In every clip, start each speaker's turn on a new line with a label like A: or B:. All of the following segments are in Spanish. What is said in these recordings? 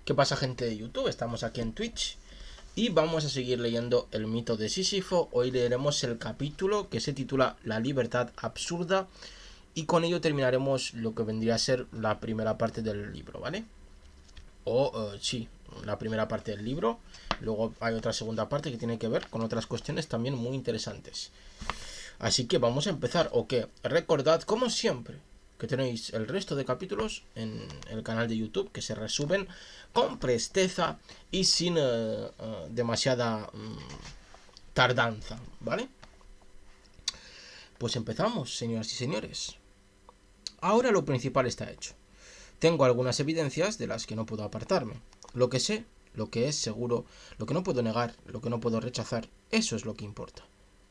A: ¿Qué pasa, gente de YouTube? Estamos aquí en Twitch y vamos a seguir leyendo el mito de Sísifo. Hoy leeremos el capítulo que se titula La libertad absurda y con ello terminaremos lo que vendría a ser la primera parte del libro, ¿vale? Sí, la primera parte del libro. Luego hay otra segunda parte que tiene que ver con otras cuestiones también muy interesantes. Así que vamos a empezar, ¿o qué? Recordad, como siempre, que tenéis el resto de capítulos en el canal de YouTube que se resumen con presteza y sin demasiada tardanza, ¿vale? Pues empezamos, señoras y señores. Ahora lo principal está hecho. Tengo algunas evidencias de las que no puedo apartarme. Lo que sé, lo que es seguro, lo que no puedo negar, lo que no puedo rechazar, eso es lo que importa.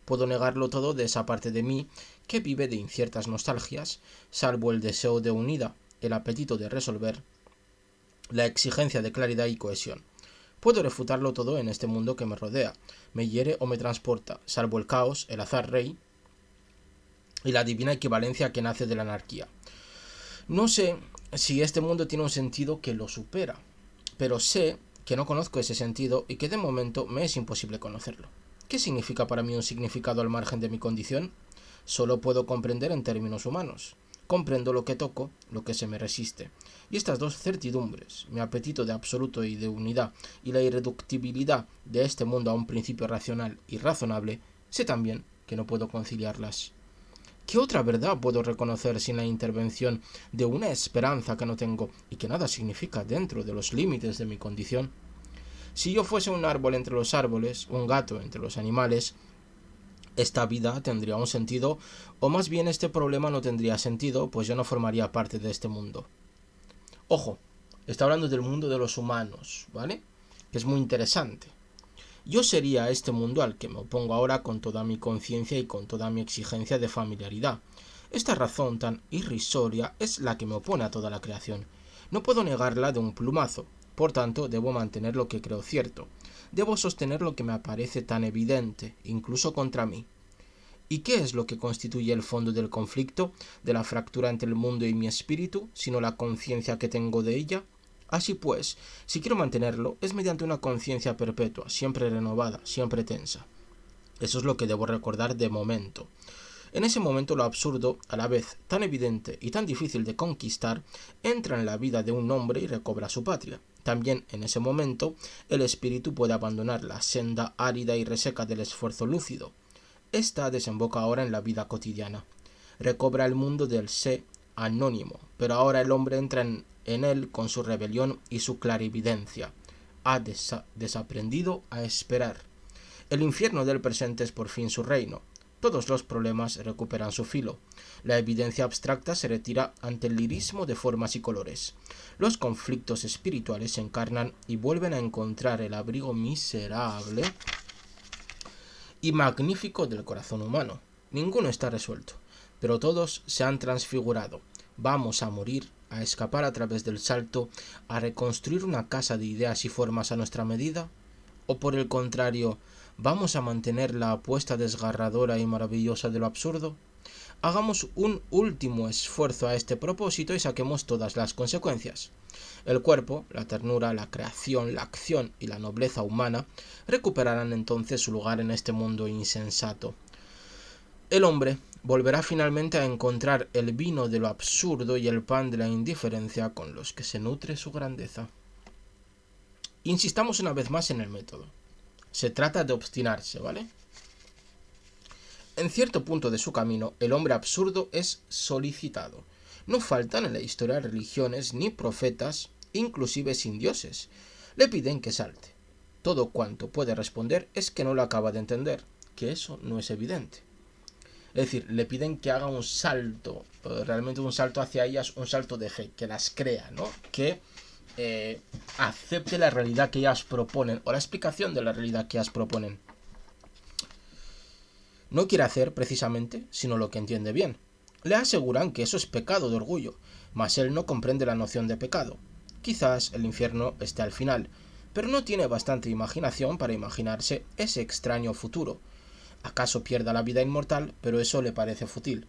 A: Puedo negarlo todo de esa parte de mí que vive de inciertas nostalgias, salvo el deseo de unidad, el apetito de resolver, la exigencia de claridad y cohesión. Puedo refutarlo todo en este mundo que me rodea, me hiere o me transporta, salvo el caos, el azar rey y la divina equivalencia que nace de la anarquía. No sé si este mundo tiene un sentido que lo supera, pero sé que no conozco ese sentido y que de momento me es imposible conocerlo. ¿Qué significa para mí un significado al margen de mi condición? Solo puedo comprender en términos humanos. Comprendo lo que toco, lo que se me resiste. Y estas dos certidumbres, mi apetito de absoluto y de unidad y la irreductibilidad de este mundo a un principio racional y razonable, sé también que no puedo conciliarlas. ¿Qué otra verdad puedo reconocer sin la intervención de una esperanza que no tengo y que nada significa dentro de los límites de mi condición? Si yo fuese un árbol entre los árboles, un gato entre los animales, esta vida tendría un sentido, o más bien este problema no tendría sentido, pues yo no formaría parte de este mundo. Ojo, está hablando del mundo de los humanos, ¿vale? Que es muy interesante. Yo sería este mundo al que me opongo ahora con toda mi conciencia y con toda mi exigencia de familiaridad. Esta razón tan irrisoria es la que me opone a toda la creación. No puedo negarla de un plumazo, por tanto debo mantener lo que creo cierto. Debo sostener lo que me parece tan evidente, incluso contra mí. ¿Y qué es lo que constituye el fondo del conflicto, de la fractura entre el mundo y mi espíritu, sino la conciencia que tengo de ella? Así pues, si quiero mantenerlo, es mediante una conciencia perpetua, siempre renovada, siempre tensa. Eso es lo que debo recordar de momento. En ese momento lo absurdo, a la vez tan evidente y tan difícil de conquistar, entra en la vida de un hombre y recobra su patria. También en ese momento el espíritu puede abandonar la senda árida y reseca del esfuerzo lúcido. Esta desemboca ahora en la vida cotidiana. Recobra el mundo del sé anónimo, pero ahora el hombre entra en él con su rebelión y su clarividencia. Ha desaprendido a esperar. El infierno del presente es por fin su reino. Todos los problemas recuperan su filo. La evidencia abstracta se retira ante el lirismo de formas y colores. Los conflictos espirituales se encarnan y vuelven a encontrar el abrigo miserable y magnífico del corazón humano. Ninguno está resuelto, pero todos se han transfigurado. Vamos a morir, a escapar a través del salto, a reconstruir una casa de ideas y formas a nuestra medida, o por el contrario, ¿vamos a mantener la apuesta desgarradora y maravillosa de lo absurdo? Hagamos un último esfuerzo a este propósito y saquemos todas las consecuencias. El cuerpo, la ternura, la creación, la acción y la nobleza humana recuperarán entonces su lugar en este mundo insensato. El hombre volverá finalmente a encontrar el vino de lo absurdo y el pan de la indiferencia con los que se nutre su grandeza. Insistamos una vez más en el método. Se trata de obstinarse, ¿vale? En cierto punto de su camino, el hombre absurdo es solicitado. No faltan en la historia religiones ni profetas, inclusive sin dioses. Le piden que salte. Todo cuanto puede responder es que no lo acaba de entender, que eso no es evidente. Es decir, le piden que haga un salto, realmente un salto hacia ellas, un salto de fe, que las crea, ¿no? Que acepte la realidad que ellas proponen, o la explicación de la realidad que ellas proponen. No quiere hacer, precisamente, sino lo que entiende bien. Le aseguran que eso es pecado de orgullo, mas él no comprende la noción de pecado. Quizás el infierno esté al final, pero no tiene bastante imaginación para imaginarse ese extraño futuro. Acaso pierda la vida inmortal, pero eso le parece fútil.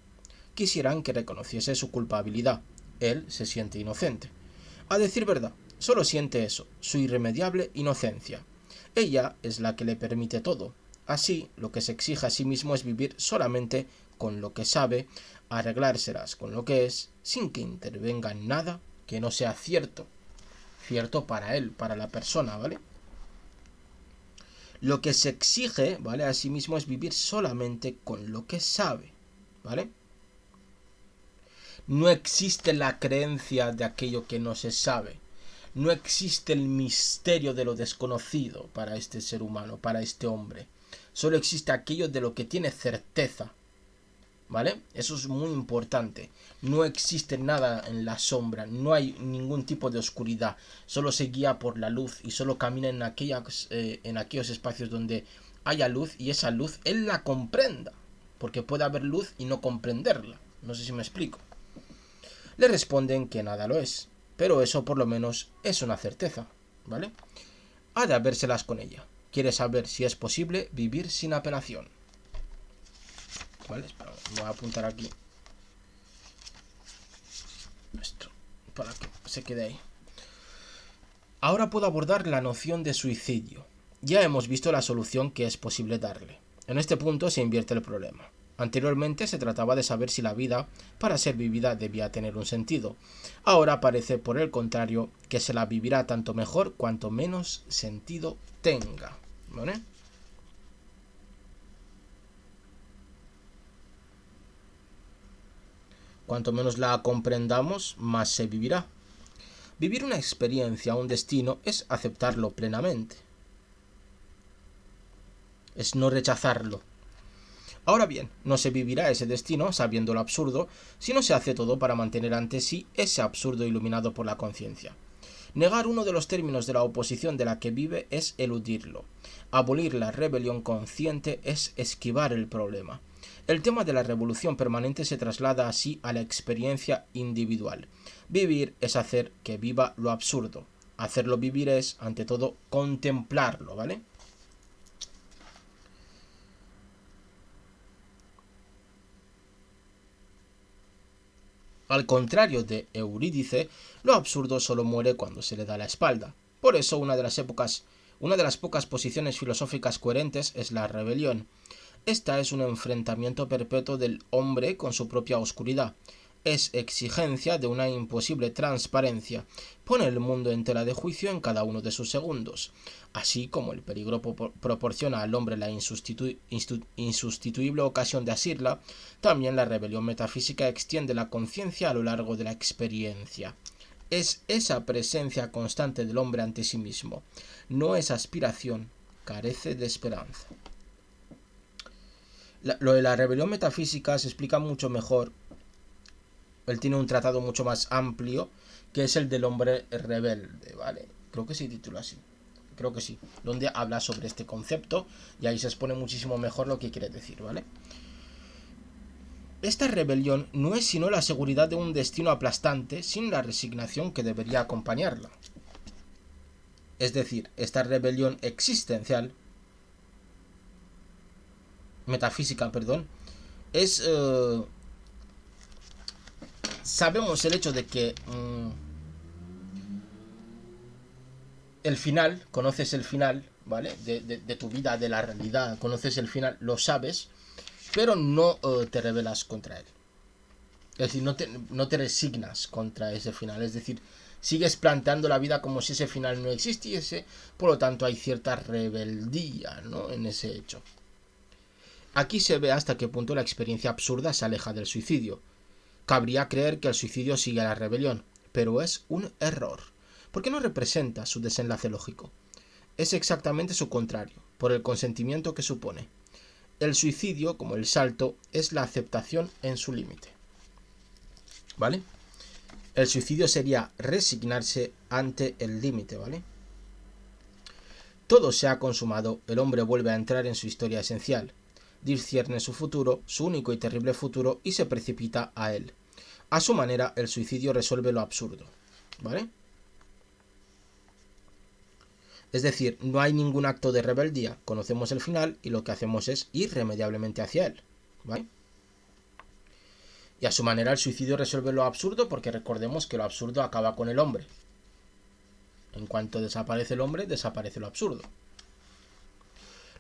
A: Quisieran que reconociese su culpabilidad. Él se siente inocente. A decir verdad, Solo siente eso, su irremediable inocencia. Ella es la que le permite todo. Así, lo que se exige a sí mismo es vivir solamente con lo que sabe, arreglárselas con lo que es, sin que intervenga en nada que no sea cierto. Cierto para él, para la persona, ¿vale? Lo que se exige, ¿vale? A sí mismo es vivir solamente con lo que sabe, ¿vale? No existe la creencia de aquello que no se sabe. No existe el misterio de lo desconocido para este ser humano, para este hombre. Solo existe aquello de lo que tiene certeza, ¿vale? Eso es muy importante. No existe nada en la sombra, no hay ningún tipo de oscuridad. Solo se guía por la luz y solo camina en aquellos espacios donde haya luz y esa luz él la comprenda. Porque puede haber luz y no comprenderla. No sé si me explico. Le responden que nada lo es, pero eso por lo menos es una certeza, ¿vale? Ha de habérselas con ella. Quiere saber si es posible vivir sin apelación. ¿Vale? Espera, voy a apuntar aquí esto para que se quede ahí. Ahora puedo abordar la noción de suicidio. Ya hemos visto la solución que es posible darle. En este punto se invierte el problema. Anteriormente se trataba de saber si la vida, para ser vivida, debía tener un sentido. Ahora parece, por el contrario, que se la vivirá tanto mejor cuanto menos sentido tenga. ¿Vale? Cuanto menos la comprendamos, más se vivirá. Vivir una experiencia, un destino, es aceptarlo plenamente. Es no rechazarlo. Ahora bien, no se vivirá ese destino sabiendo lo absurdo, si no se hace todo para mantener ante sí ese absurdo iluminado por la conciencia. Negar uno de los términos de la oposición de la que vive es eludirlo. Abolir la rebelión consciente es esquivar el problema. El tema de la revolución permanente se traslada así a la experiencia individual. Vivir es hacer que viva lo absurdo. Hacerlo vivir es, ante todo, contemplarlo, ¿vale? Al contrario de Eurídice, lo absurdo solo muere cuando se le da la espalda. Por eso una de las pocas posiciones filosóficas coherentes es la rebelión. Esta es un enfrentamiento perpetuo del hombre con su propia oscuridad. Es exigencia de una imposible transparencia. Pone el mundo en tela de juicio en cada uno de sus segundos. Así como el peligro proporciona al hombre la insustituible ocasión de asirla, también la rebelión metafísica extiende la conciencia a lo largo de la experiencia. Es esa presencia constante del hombre ante sí mismo. No es aspiración, carece de esperanza. Lo de la rebelión metafísica se explica mucho mejor. Él tiene un tratado mucho más amplio, que es el del hombre rebelde, ¿vale? Creo que se titula así. Creo que sí. Donde habla sobre este concepto y ahí se expone muchísimo mejor lo que quiere decir, ¿vale? Esta rebelión no es sino la seguridad de un destino aplastante sin la resignación que debería acompañarla. Es decir, esta rebelión existencial, metafísica, perdón, es sabemos el hecho de que el final, conoces el final, ¿vale? De tu vida, de la realidad, conoces el final, lo sabes, pero no te rebelas contra él. Es decir, no te resignas contra ese final, es decir, sigues planteando la vida como si ese final no existiese, por lo tanto hay cierta rebeldía, ¿no? En ese hecho. Aquí se ve hasta qué punto la experiencia absurda se aleja del suicidio. Cabría creer que el suicidio sigue a la rebelión, pero es un error, porque no representa su desenlace lógico. Es exactamente su contrario, por el consentimiento que supone. El suicidio, como el salto, es la aceptación en su límite. ¿Vale? El suicidio sería resignarse ante el límite, ¿vale? Todo se ha consumado, el hombre vuelve a entrar en su historia esencial. Discierne su futuro, su único y terrible futuro, y se precipita a él. A su manera, el suicidio resuelve lo absurdo, ¿vale? Es decir, no hay ningún acto de rebeldía, conocemos el final y lo que hacemos es irremediablemente hacia él, ¿vale? Y a su manera el suicidio resuelve lo absurdo porque recordemos que lo absurdo acaba con el hombre. En cuanto desaparece el hombre, desaparece lo absurdo.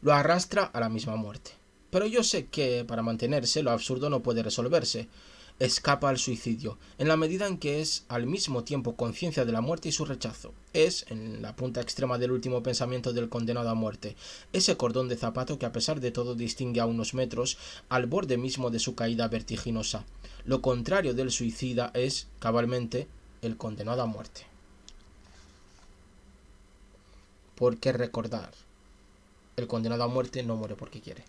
A: Lo arrastra a la misma muerte. Pero yo sé que para mantenerse lo absurdo no puede resolverse. Escapa al suicidio, en la medida en que es al mismo tiempo conciencia de la muerte y su rechazo. Es, en la punta extrema del último pensamiento del condenado a muerte, ese cordón de zapato que a pesar de todo distingue a unos metros al borde mismo de su caída vertiginosa. Lo contrario del suicida es, cabalmente, el condenado a muerte. Porque recordar, el condenado a muerte no muere porque quiere,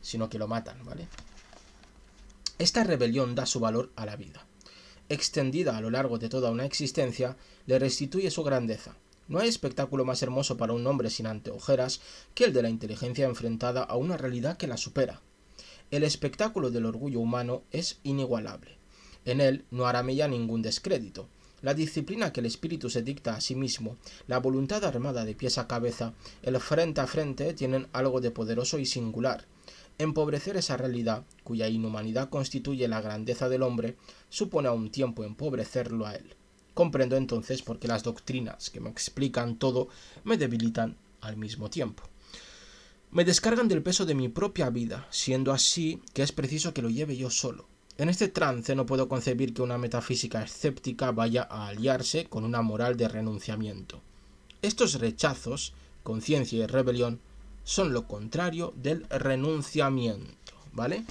A: sino que lo matan, ¿vale? Esta rebelión da su valor a la vida. Extendida a lo largo de toda una existencia, le restituye su grandeza. No hay espectáculo más hermoso para un hombre sin anteojeras que el de la inteligencia enfrentada a una realidad que la supera. El espectáculo del orgullo humano es inigualable. En él no hará mella ningún descrédito. La disciplina que el espíritu se dicta a sí mismo, la voluntad armada de pies a cabeza, el frente a frente tienen algo de poderoso y singular. Empobrecer esa realidad, cuya inhumanidad constituye la grandeza del hombre, supone a un tiempo empobrecerlo a él. Comprendo entonces por qué las doctrinas que me explican todo me debilitan al mismo tiempo. Me descargan del peso de mi propia vida, siendo así que es preciso que lo lleve yo solo. En este trance no puedo concebir que una metafísica escéptica vaya a aliarse con una moral de renunciamiento. Estos rechazos, conciencia y rebelión, son lo contrario del renunciamiento, ¿vale?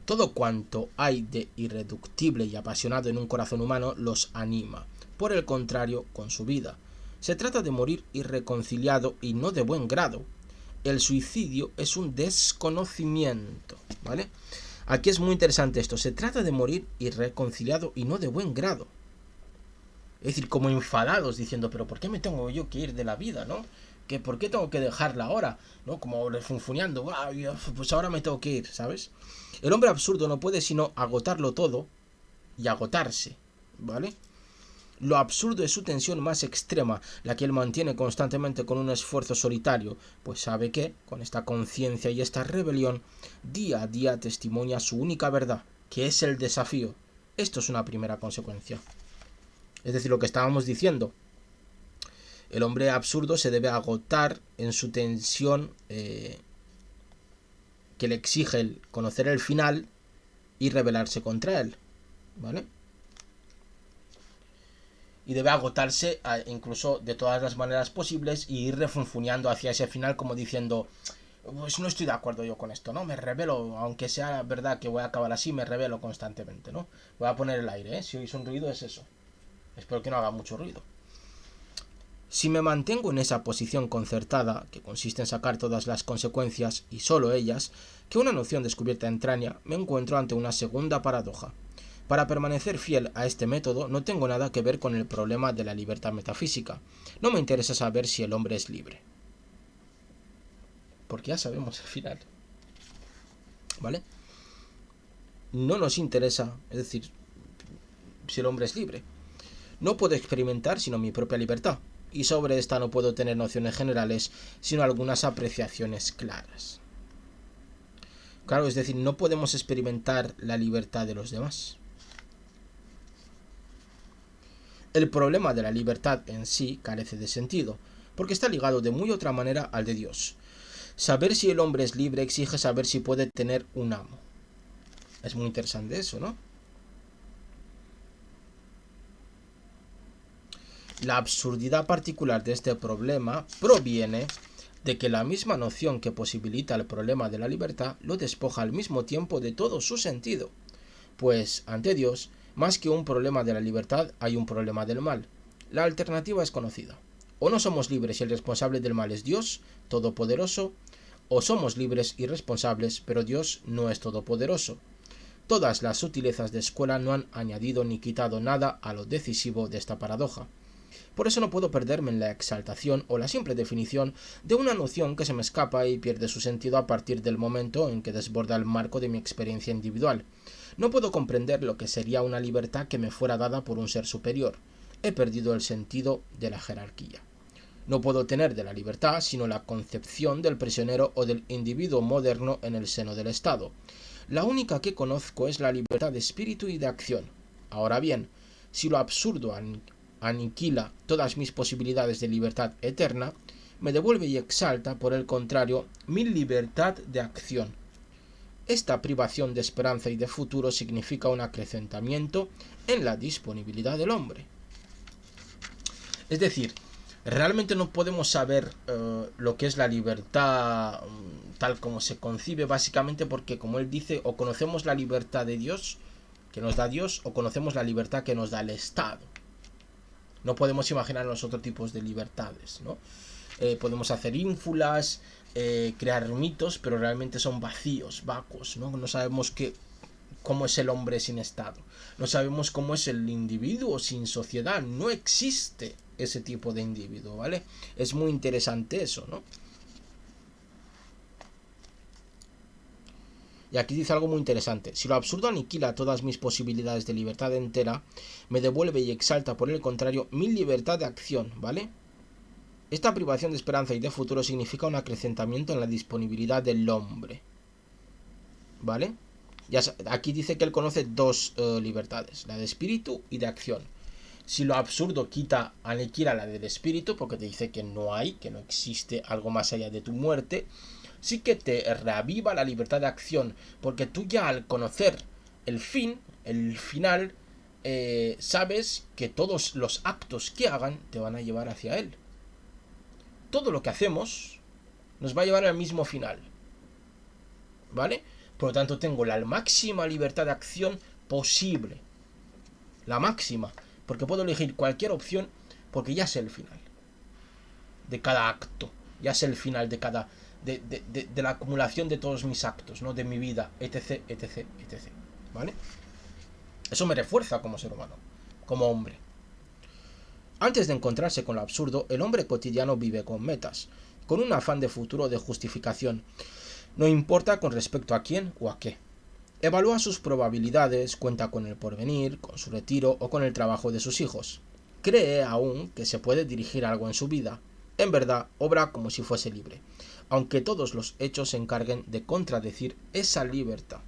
A: Todo cuanto hay de irreductible y apasionado en un corazón humano los anima, por el contrario, con su vida. Se trata de morir irreconciliado y no de buen grado. El suicidio es un desconocimiento, ¿vale? Aquí es muy interesante esto. Se trata de morir irreconciliado y no de buen grado. Es decir, como enfadados, diciendo, pero ¿por qué me tengo yo que ir de la vida, no? ¿Que por qué tengo que dejarla ahora? ¿No? Como refunfuñando, pues ahora me tengo que ir, ¿sabes? El hombre absurdo no puede sino agotarlo todo y agotarse, ¿vale? Lo absurdo es su tensión más extrema, la que él mantiene constantemente con un esfuerzo solitario, pues sabe que, con esta conciencia y esta rebelión, día a día testimonia su única verdad, que es el desafío. Esto es una primera consecuencia. Es decir, lo que estábamos diciendo, el hombre absurdo se debe agotar en su tensión que le exige el conocer el final y rebelarse contra él, ¿vale? Y debe agotarse incluso de todas las maneras posibles y ir refunfuñando hacia ese final como diciendo, pues no estoy de acuerdo yo con esto, ¿no? Me rebelo, aunque sea verdad que voy a acabar así, me rebelo constantemente, ¿no? Voy a poner el aire, ¿eh? Si oís un ruido es eso. Espero que no haga mucho ruido. Si me mantengo en esa posición concertada, que consiste en sacar todas las consecuencias, y sólo ellas, que una noción descubierta entraña, me encuentro ante una segunda paradoja. Para permanecer fiel a este método no tengo nada que ver con el problema de la libertad metafísica. No me interesa saber si el hombre es libre. Porque ya sabemos el final. ¿Vale? No nos interesa, es decir, si el hombre es libre. No puedo experimentar sino mi propia libertad, y sobre esta no puedo tener nociones generales, sino algunas apreciaciones claras. Claro, es decir, no podemos experimentar la libertad de los demás. El problema de la libertad en sí carece de sentido, porque está ligado de muy otra manera al de Dios. Saber si el hombre es libre exige saber si puede tener un amo. Es muy interesante eso, ¿no? La absurdidad particular de este problema proviene de que la misma noción que posibilita el problema de la libertad lo despoja al mismo tiempo de todo su sentido. Pues, ante Dios, más que un problema de la libertad, hay un problema del mal. La alternativa es conocida. O no somos libres y el responsable del mal es Dios, todopoderoso, o somos libres y responsables, pero Dios no es todopoderoso. Todas las sutilezas de escuela no han añadido ni quitado nada a lo decisivo de esta paradoja. Por eso no puedo perderme en la exaltación o la simple definición de una noción que se me escapa y pierde su sentido a partir del momento en que desborda el marco de mi experiencia individual. No puedo comprender lo que sería una libertad que me fuera dada por un ser superior. He perdido el sentido de la jerarquía. No puedo tener de la libertad sino la concepción del prisionero o del individuo moderno en el seno del Estado. La única que conozco es la libertad de espíritu y de acción. Ahora bien, si lo absurdo aniquila todas mis posibilidades de libertad eterna, me devuelve y exalta, por el contrario, mi libertad de acción. Esta privación de esperanza y de futuro significa un acrecentamiento en la disponibilidad del hombre. Es decir, realmente no podemos saber lo que es la libertad tal como se concibe, básicamente porque, como él dice, o conocemos la libertad de Dios, que nos da Dios, o conocemos la libertad que nos da el Estado. No podemos imaginarnos otros tipos de libertades, ¿no? Podemos hacer ínfulas, crear mitos, pero realmente son vacíos, vacuos, ¿no? No sabemos cómo es el hombre sin Estado. No sabemos cómo es el individuo sin sociedad. No existe ese tipo de individuo, ¿vale? Es muy interesante eso, ¿no? Y aquí dice algo muy interesante. Si lo absurdo aniquila todas mis posibilidades de libertad entera, me devuelve y exalta, por el contrario, mi libertad de acción, ¿vale? Esta privación de esperanza y de futuro significa un acrecentamiento en la disponibilidad del hombre, ¿vale? Aquí dice que él conoce dos libertades, la de espíritu y de acción. Si lo absurdo aniquila la del espíritu, porque te dice que no hay, que no existe algo más allá de tu muerte, sí que te reaviva la libertad de acción, porque tú ya al conocer el final, sabes que todos los actos que hagan te van a llevar hacia él. Todo lo que hacemos nos va a llevar al mismo final, ¿vale? Por lo tanto, tengo la máxima libertad de acción posible. La máxima. Porque puedo elegir cualquier opción porque ya sé el final de cada acto. Ya sé el final de cada... De la acumulación de todos mis actos, ¿no? De mi vida, etc, etc, etc. ¿Vale? Eso me refuerza como ser humano, como hombre. Antes de encontrarse con lo absurdo, el hombre cotidiano vive con metas, con un afán de futuro, de justificación. No importa con respecto a quién o a qué. Evalúa sus probabilidades, cuenta con el porvenir, con su retiro o con el trabajo de sus hijos. Cree aún que se puede dirigir algo en su vida. En verdad, obra como si fuese libre, aunque todos los hechos se encarguen de contradecir esa libertad.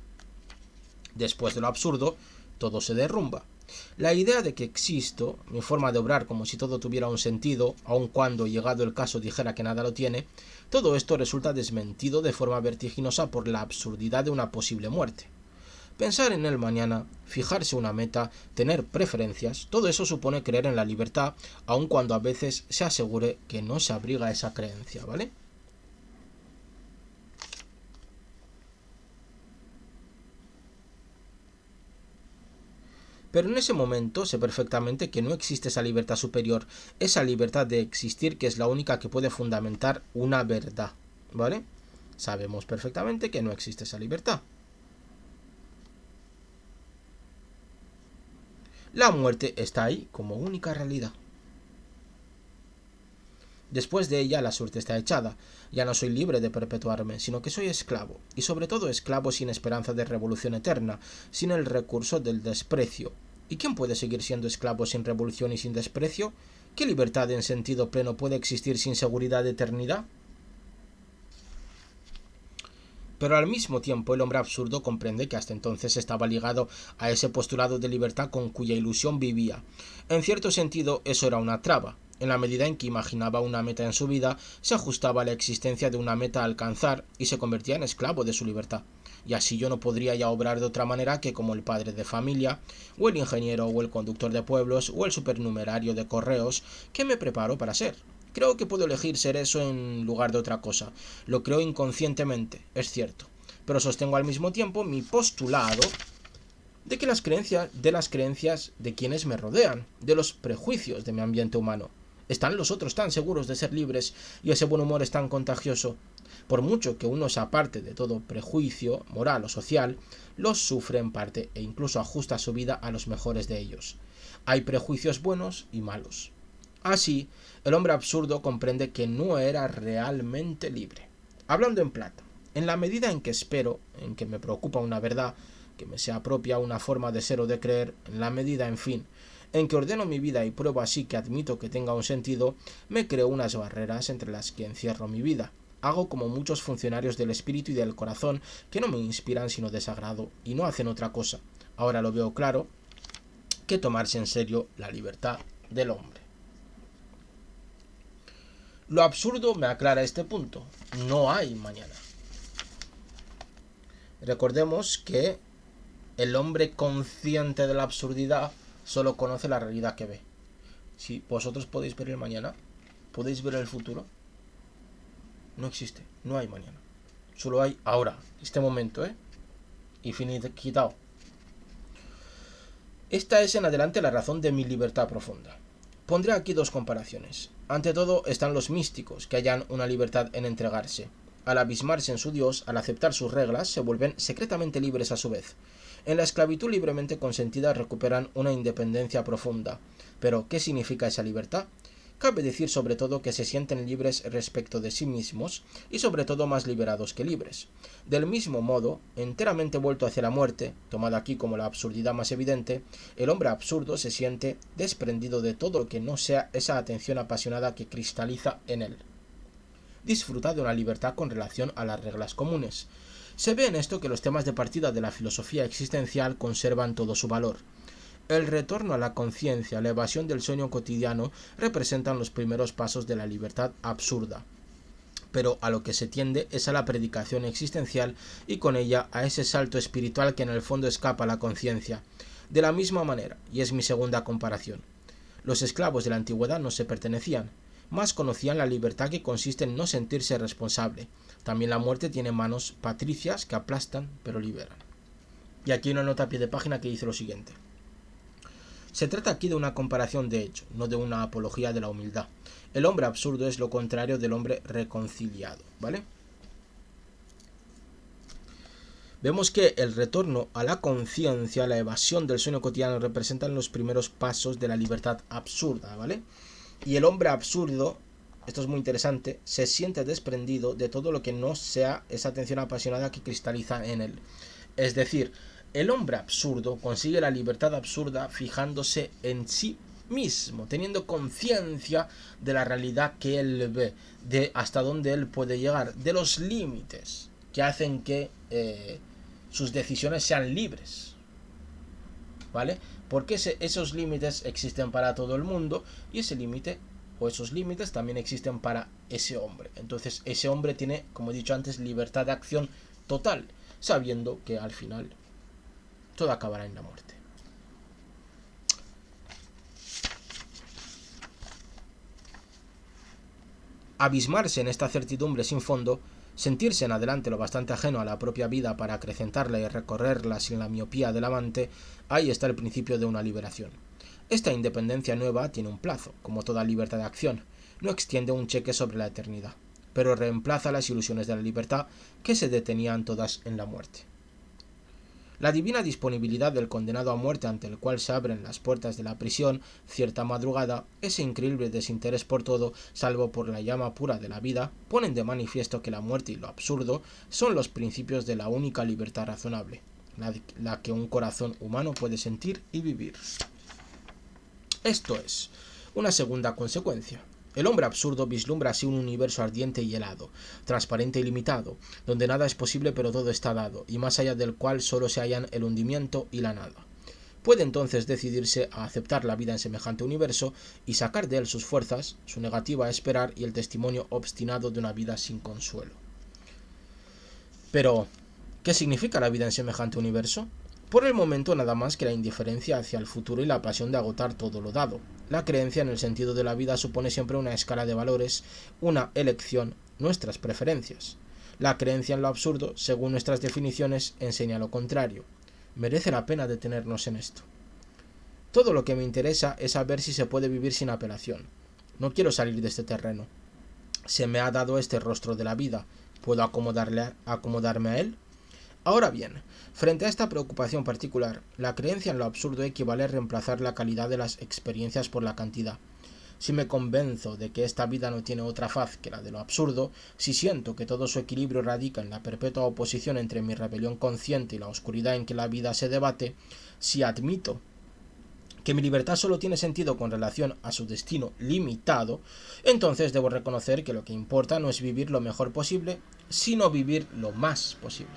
A: Después de lo absurdo, todo se derrumba. La idea de que existo, mi forma de obrar como si todo tuviera un sentido, aun cuando, llegado el caso, dijera que nada lo tiene, todo esto resulta desmentido de forma vertiginosa por la absurdidad de una posible muerte. Pensar en el mañana, fijarse una meta, tener preferencias, todo eso supone creer en la libertad, aun cuando a veces se asegure que no se abriga esa creencia, ¿vale? Pero en ese momento sé perfectamente que no existe esa libertad superior, esa libertad de existir que es la única que puede fundamentar una verdad, ¿vale? Sabemos perfectamente que no existe esa libertad. La muerte está ahí como única realidad. Después de ella la suerte está echada. Ya no soy libre de perpetuarme, sino que soy esclavo, y sobre todo esclavo sin esperanza de revolución eterna, sin el recurso del desprecio. ¿Y quién puede seguir siendo esclavo sin revolución y sin desprecio? ¿Qué libertad en sentido pleno puede existir sin seguridad de eternidad? Pero al mismo tiempo el hombre absurdo comprende que hasta entonces estaba ligado a ese postulado de libertad con cuya ilusión vivía. En cierto sentido eso era una traba. En la medida en que imaginaba una meta en su vida, se ajustaba a la existencia de una meta a alcanzar y se convertía en esclavo de su libertad. Y así yo no podría ya obrar de otra manera que como el padre de familia, o el ingeniero, o el conductor de pueblos, o el supernumerario de correos que me preparo para ser. Creo que puedo elegir ser eso en lugar de otra cosa. Lo creo inconscientemente, es cierto. Pero sostengo al mismo tiempo mi postulado de que las creencias de quienes me rodean, de los prejuicios de mi ambiente humano. ¿Están los otros tan seguros de ser libres y ese buen humor es tan contagioso? Por mucho que uno se aparte de todo prejuicio, moral o social, los sufre en parte e incluso ajusta su vida a los mejores de ellos. Hay prejuicios buenos y malos. Así, el hombre absurdo comprende que no era realmente libre. Hablando en plata, en la medida en que espero, en que me preocupa una verdad, que me sea propia una forma de ser o de creer, en la medida, en fin, en que ordeno mi vida y pruebo así que admito que tenga un sentido, me creo unas barreras entre las que encierro mi vida. Hago como muchos funcionarios del espíritu y del corazón que no me inspiran sino desagrado y no hacen otra cosa. Ahora lo veo claro que tomarse en serio la libertad del hombre. Lo absurdo me aclara este punto. No hay mañana. Recordemos que el hombre consciente de la absurdidad solo conoce la realidad que ve. Si vosotros podéis ver el mañana, podéis ver el futuro, no existe, no hay mañana. Solo hay ahora, este momento, y finiquitado. Esta es en adelante la razón de mi libertad profunda. Pondré aquí dos comparaciones. Ante todo están los místicos, que hallan una libertad en entregarse. Al abismarse en su Dios, al aceptar sus reglas, se vuelven secretamente libres a su vez. En la esclavitud libremente consentida recuperan una independencia profunda. Pero, ¿qué significa esa libertad? Cabe decir sobre todo que se sienten libres respecto de sí mismos y sobre todo más liberados que libres. Del mismo modo, enteramente vuelto hacia la muerte, tomada aquí como la absurdidad más evidente, el hombre absurdo se siente desprendido de todo lo que no sea esa atención apasionada que cristaliza en él. Disfruta de una libertad con relación a las reglas comunes. Se ve en esto que los temas de partida de la filosofía existencial conservan todo su valor. El retorno a la conciencia, la evasión del sueño cotidiano representan los primeros pasos de la libertad absurda. Pero a lo que se tiende es a la predicación existencial y con ella a ese salto espiritual que en el fondo escapa a la conciencia. De la misma manera, y es mi segunda comparación, los esclavos de la antigüedad no se pertenecían, más conocían la libertad que consiste en no sentirse responsable. También la muerte tiene manos patricias que aplastan pero liberan. Y aquí una nota a pie de página que dice lo siguiente. Se trata aquí de una comparación de hecho, no de una apología de la humildad. El hombre absurdo es lo contrario del hombre reconciliado, ¿vale? Vemos que el retorno a la conciencia, la evasión del sueño cotidiano representan los primeros pasos de la libertad absurda, ¿vale? Y el hombre absurdo, esto es muy interesante, se siente desprendido de todo lo que no sea esa atención apasionada que cristaliza en él. Es decir, el hombre absurdo consigue la libertad absurda fijándose en sí mismo, teniendo conciencia de la realidad que él ve, de hasta dónde él puede llegar, de los límites que hacen que sus decisiones sean libres, ¿vale? Porque esos límites existen para todo el mundo y ese límite o esos límites también existen para ese hombre. Entonces ese hombre tiene, como he dicho antes, libertad de acción total, sabiendo que al final todo acabará en la muerte. Abismarse en esta certidumbre sin fondo, sentirse en adelante lo bastante ajeno a la propia vida para acrecentarla y recorrerla sin la miopía del amante, ahí está el principio de una liberación. Esta independencia nueva tiene un plazo, como toda libertad de acción, no extiende un cheque sobre la eternidad, pero reemplaza las ilusiones de la libertad que se detenían todas en la muerte. La divina disponibilidad del condenado a muerte ante el cual se abren las puertas de la prisión cierta madrugada, ese increíble desinterés por todo, salvo por la llama pura de la vida, ponen de manifiesto que la muerte y lo absurdo son los principios de la única libertad razonable, la que un corazón humano puede sentir y vivir. Esto es una segunda consecuencia. El hombre absurdo vislumbra así un universo ardiente y helado, transparente y limitado, donde nada es posible pero todo está dado, y más allá del cual solo se hallan el hundimiento y la nada. Puede entonces decidirse a aceptar la vida en semejante universo y sacar de él sus fuerzas, su negativa a esperar y el testimonio obstinado de una vida sin consuelo. Pero, ¿qué significa la vida en semejante universo? Por el momento nada más que la indiferencia hacia el futuro y la pasión de agotar todo lo dado. La creencia en el sentido de la vida supone siempre una escala de valores, una elección, nuestras preferencias. La creencia en lo absurdo, según nuestras definiciones, enseña lo contrario. Merece la pena detenernos en esto. Todo lo que me interesa es saber si se puede vivir sin apelación. No quiero salir de este terreno. Se me ha dado este rostro de la vida. ¿Puedo acomodarme a él? Ahora bien, frente a esta preocupación particular, la creencia en lo absurdo equivale a reemplazar la calidad de las experiencias por la cantidad. Si me convenzo de que esta vida no tiene otra faz que la de lo absurdo, si siento que todo su equilibrio radica en la perpetua oposición entre mi rebelión consciente y la oscuridad en que la vida se debate, si admito que mi libertad solo tiene sentido con relación a su destino limitado, entonces debo reconocer que lo que importa no es vivir lo mejor posible, sino vivir lo más posible.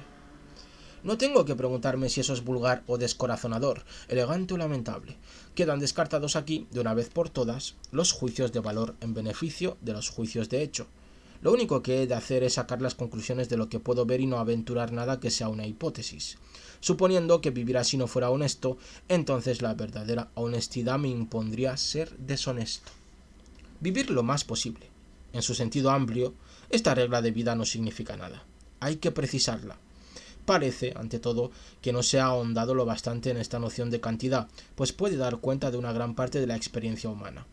A: No tengo que preguntarme si eso es vulgar o descorazonador, elegante o lamentable. Quedan descartados aquí, de una vez por todas, los juicios de valor en beneficio de los juicios de hecho. Lo único que he de hacer es sacar las conclusiones de lo que puedo ver y no aventurar nada que sea una hipótesis. Suponiendo que vivir así no fuera honesto, entonces la verdadera honestidad me impondría ser deshonesto. Vivir lo más posible. En su sentido amplio, esta regla de vida no significa nada. Hay que precisarla. Parece, ante todo, que no se ha ahondado lo bastante en esta noción de cantidad, pues puede dar cuenta de una gran parte de la experiencia humana.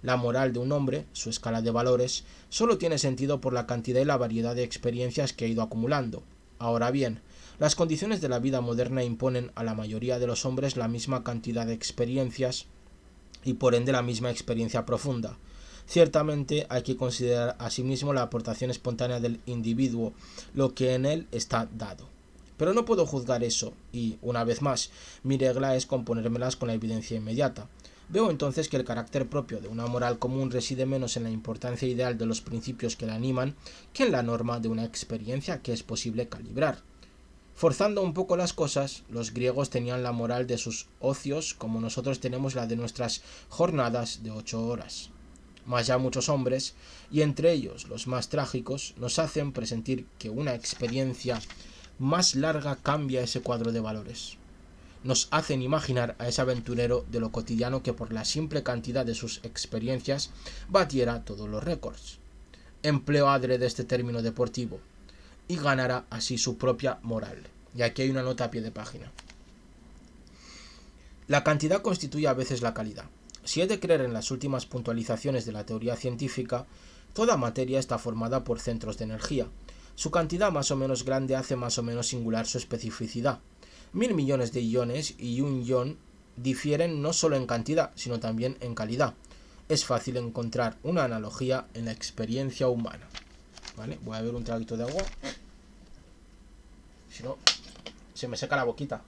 A: La moral de un hombre, su escala de valores, solo tiene sentido por la cantidad y la variedad de experiencias que ha ido acumulando. Ahora bien, las condiciones de la vida moderna imponen a la mayoría de los hombres la misma cantidad de experiencias y por ende la misma experiencia profunda. Ciertamente hay que considerar asimismo la aportación espontánea del individuo, lo que en él está dado. Pero no puedo juzgar eso, y, una vez más, mi regla es componérmelas con la evidencia inmediata. Veo entonces que el carácter propio de una moral común reside menos en la importancia ideal de los principios que la animan que en la norma de una experiencia que es posible calibrar. Forzando un poco las cosas, los griegos tenían la moral de sus ocios como nosotros tenemos la de nuestras jornadas de 8 horas. Mas ya muchos hombres, y entre ellos los más trágicos, nos hacen presentir que una experiencia más larga cambia ese cuadro de valores. Nos hacen imaginar a ese aventurero de lo cotidiano que por la simple cantidad de sus experiencias batiera todos los récords. Empleo adrede este término deportivo y ganará así su propia moral. Y aquí hay una nota a pie de página. La cantidad constituye a veces la calidad. Si he de creer en las últimas puntualizaciones de la teoría científica, toda materia está formada por centros de energía. Su cantidad más o menos grande hace más o menos singular su especificidad. 1000 millones de iones y un ion difieren no solo en cantidad, sino también en calidad. Es fácil encontrar una analogía en la experiencia humana. ¿Vale? Voy a beber un traguito de agua. Si no, se me seca la boquita.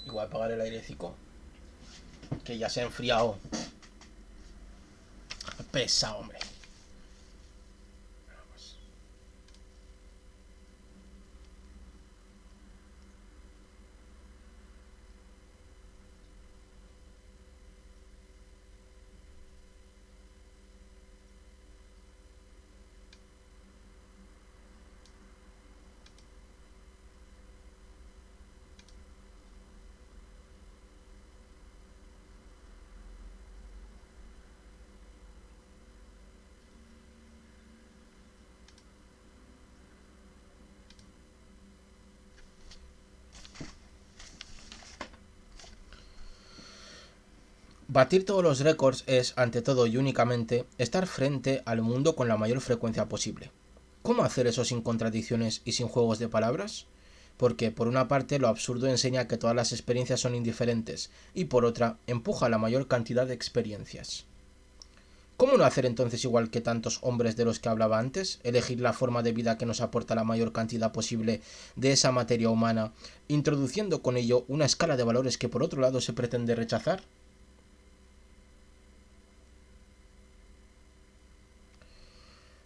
A: Y voy a apagar el airecito, que ya se ha enfriado. Pesado, hombre. Batir todos los récords es, ante todo y únicamente, estar frente al mundo con la mayor frecuencia posible. ¿Cómo hacer eso sin contradicciones y sin juegos de palabras? Porque, por una parte, lo absurdo enseña que todas las experiencias son indiferentes, y por otra, empuja la mayor cantidad de experiencias. ¿Cómo no hacer entonces igual que tantos hombres de los que hablaba antes? Elegir la forma de vida que nos aporta la mayor cantidad posible de esa materia humana, introduciendo con ello una escala de valores que por otro lado se pretende rechazar.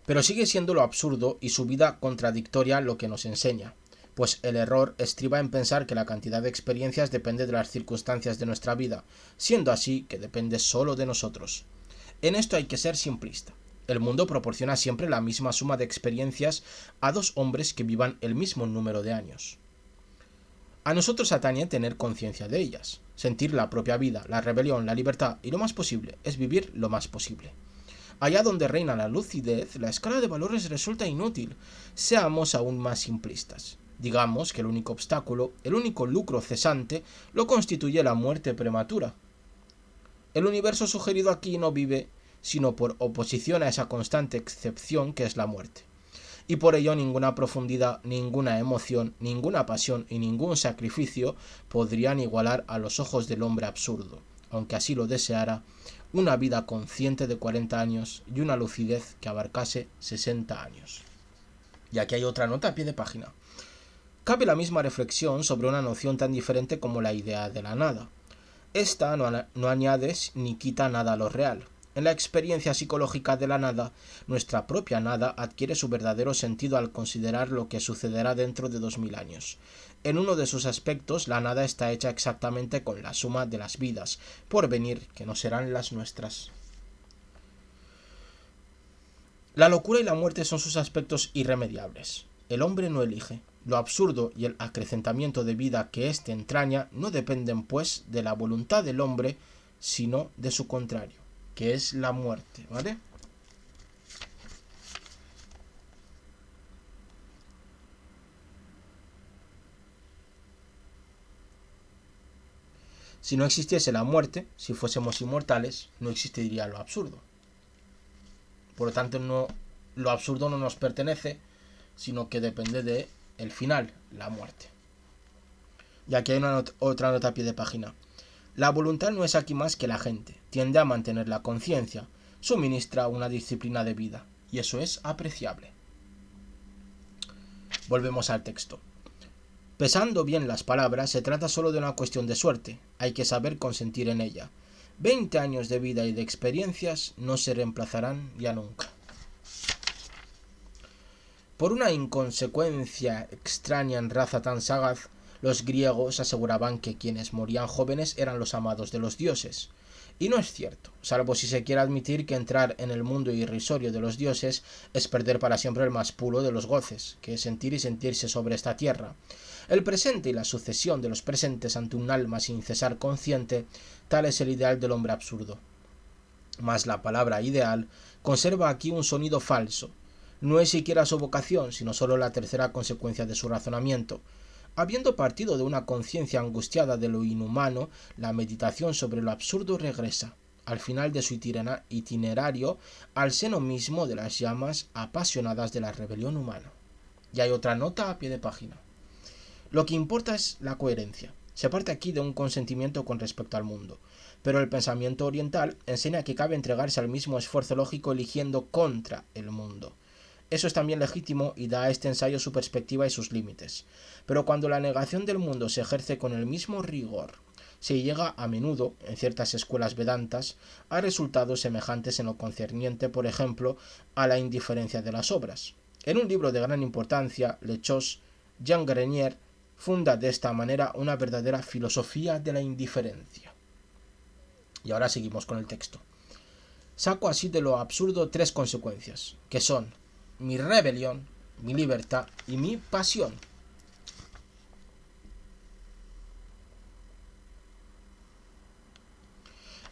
A: Pero sigue siendo lo absurdo y su vida contradictoria lo que nos enseña, pues el error estriba en pensar que la cantidad de experiencias depende de las circunstancias de nuestra vida, siendo así que depende solo de nosotros. En esto hay que ser simplista. El mundo proporciona siempre la misma suma de experiencias a dos hombres que vivan el mismo número de años. A nosotros atañe tener conciencia de ellas, sentir la propia vida, la rebelión, la libertad y lo más posible es vivir lo más posible. Allá donde reina la lucidez, la escala de valores resulta inútil. Seamos aún más simplistas. Digamos que el único obstáculo, el único lucro cesante, lo constituye la muerte prematura. El universo sugerido aquí no vive sino por oposición a esa constante excepción que es la muerte. Y por ello ninguna profundidad, ninguna emoción, ninguna pasión y ningún sacrificio podrían igualar a los ojos del hombre absurdo, aunque así lo deseara, una vida consciente de 40 años y una lucidez que abarcase 60 años. Y aquí hay otra nota a pie de página. Cabe la misma reflexión sobre una noción tan diferente como la idea de la nada. Esta no añade ni quita nada a lo real. En la experiencia psicológica de la nada, nuestra propia nada adquiere su verdadero sentido al considerar lo que sucederá dentro de 2000 años. En uno de sus aspectos, la nada está hecha exactamente con la suma de las vidas por venir que no serán las nuestras. La locura y la muerte son sus aspectos irremediables. El hombre no elige. Lo absurdo y el acrecentamiento de vida que éste entraña no dependen, pues, de la voluntad del hombre, sino de su contrario, que es la muerte, ¿vale? Si no existiese la muerte, si fuésemos inmortales, no existiría lo absurdo. Por lo tanto, lo absurdo no nos pertenece, sino que depende de el final, la muerte. Y aquí hay otra nota a pie de página. La voluntad no es aquí más que la gente, tiende a mantener la conciencia, suministra una disciplina de vida, y eso es apreciable. Volvemos al texto. Pesando bien las palabras, se trata solo de una cuestión de suerte, hay que saber consentir en ella. 20 años de vida y de experiencias no se reemplazarán ya nunca. Por una inconsecuencia extraña en raza tan sagaz, los griegos aseguraban que quienes morían jóvenes eran los amados de los dioses. Y no es cierto, salvo si se quiere admitir que entrar en el mundo irrisorio de los dioses es perder para siempre el más puro de los goces, que es sentir y sentirse sobre esta tierra. El presente y la sucesión de los presentes ante un alma sin cesar consciente, tal es el ideal del hombre absurdo. Mas la palabra ideal conserva aquí un sonido falso. No es siquiera su vocación, sino solo la tercera consecuencia de su razonamiento. Habiendo partido de una conciencia angustiada de lo inhumano, la meditación sobre lo absurdo regresa, al final de su itinerario, al seno mismo de las llamas apasionadas de la rebelión humana. Y hay otra nota a pie de página. Lo que importa es la coherencia. Se parte aquí de un consentimiento con respecto al mundo, pero el pensamiento oriental enseña que cabe entregarse al mismo esfuerzo lógico eligiendo contra el mundo. Eso es también legítimo y da a este ensayo su perspectiva y sus límites. Pero cuando la negación del mundo se ejerce con el mismo rigor, se llega a menudo, en ciertas escuelas vedantas, a resultados semejantes en lo concerniente, por ejemplo, a la indiferencia de las obras. En un libro de gran importancia, Lechos, Jean Grenier funda de esta manera una verdadera filosofía de la indiferencia. Y ahora seguimos con el texto. Saco así de lo absurdo 3 consecuencias, que son mi rebelión, mi libertad y mi pasión.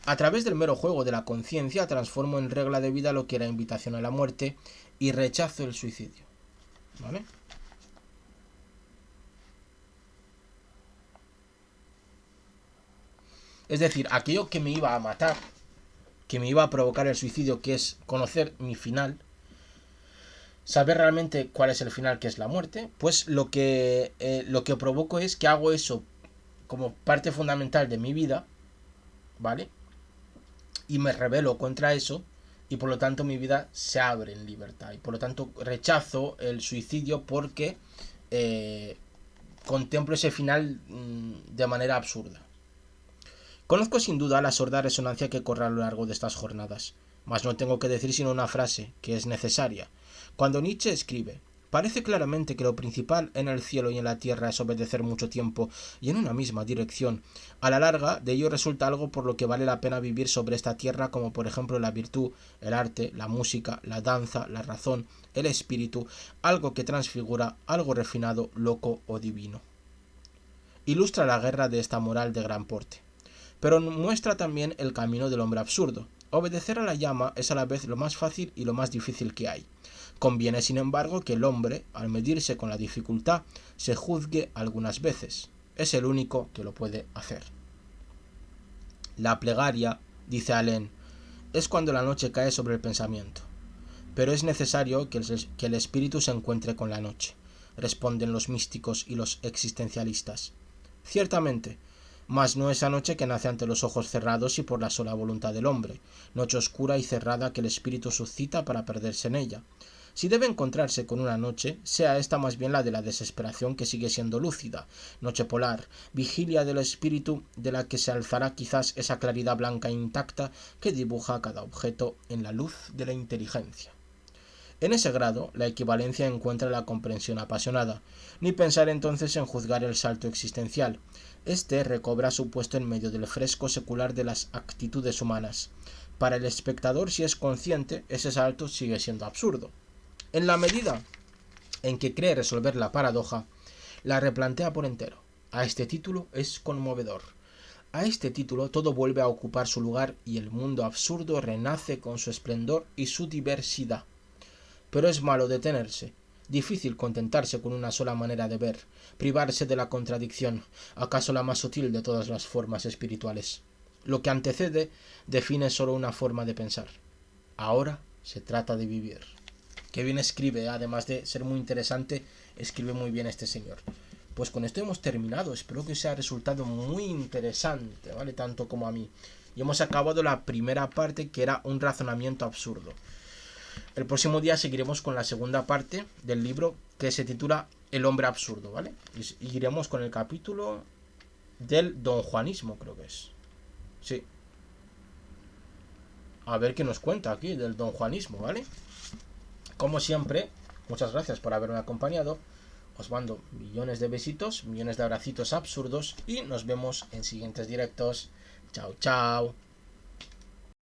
A: A través del mero juego de la conciencia transformo en regla de vida lo que era invitación a la muerte y rechazo el suicidio. ¿Vale? Es decir, aquello que me iba a matar, que me iba a provocar el suicidio, que es conocer mi final, saber realmente cuál es el final, que es la muerte, pues lo que provoco es que hago eso como parte fundamental de mi vida, ¿vale? Y me rebelo contra eso, y por lo tanto mi vida se abre en libertad, y por lo tanto rechazo el suicidio porque contemplo ese final de manera absurda. Conozco sin duda la sorda resonancia que corre a lo largo de estas jornadas, mas no tengo que decir sino una frase, que es necesaria. Cuando Nietzsche escribe, parece claramente que lo principal en el cielo y en la tierra es obedecer mucho tiempo y en una misma dirección. A la larga, de ello resulta algo por lo que vale la pena vivir sobre esta tierra, como por ejemplo la virtud, el arte, la música, la danza, la razón, el espíritu, algo que transfigura, algo refinado, loco o divino. Ilustra la guerra de esta moral de gran porte. Pero muestra también el camino del hombre absurdo. Obedecer a la llama es a la vez lo más fácil y lo más difícil que hay. Conviene, sin embargo, que el hombre, al medirse con la dificultad, se juzgue algunas veces. Es el único que lo puede hacer. La plegaria, dice Alain, es cuando la noche cae sobre el pensamiento. Pero es necesario que el espíritu se encuentre con la noche, responden los místicos y los existencialistas. Ciertamente, mas no esa noche que nace ante los ojos cerrados y por la sola voluntad del hombre, noche oscura y cerrada que el espíritu suscita para perderse en ella. Si debe encontrarse con una noche, sea esta más bien la de la desesperación que sigue siendo lúcida, noche polar, vigilia del espíritu de la que se alzará quizás esa claridad blanca intacta que dibuja cada objeto en la luz de la inteligencia. En ese grado, la equivalencia encuentra la comprensión apasionada, ni pensar entonces en juzgar el salto existencial. Este recobra su puesto en medio del fresco secular de las actitudes humanas. Para el espectador, si es consciente, ese salto sigue siendo absurdo. En la medida en que cree resolver la paradoja, la replantea por entero. A este título es conmovedor. A este título todo vuelve a ocupar su lugar y el mundo absurdo renace con su esplendor y su diversidad. Pero es malo detenerse, difícil contentarse con una sola manera de ver, privarse de la contradicción, acaso la más sutil de todas las formas espirituales. Lo que antecede define solo una forma de pensar. Ahora se trata de vivir. Qué bien escribe, además de ser muy interesante, escribe muy bien este señor. Pues con esto hemos terminado, espero que os haya resultado muy interesante, ¿vale? Tanto como a mí. Y hemos acabado la primera parte, que era un razonamiento absurdo. El próximo día seguiremos con la segunda parte del libro, que se titula El hombre absurdo, ¿vale? Y iremos con el capítulo del donjuanismo, creo que es. Sí. A ver qué nos cuenta aquí del donjuanismo, ¿vale? Como siempre, muchas gracias por haberme acompañado. Os mando millones de besitos, millones de abracitos absurdos y nos vemos en siguientes directos. Chao, chao.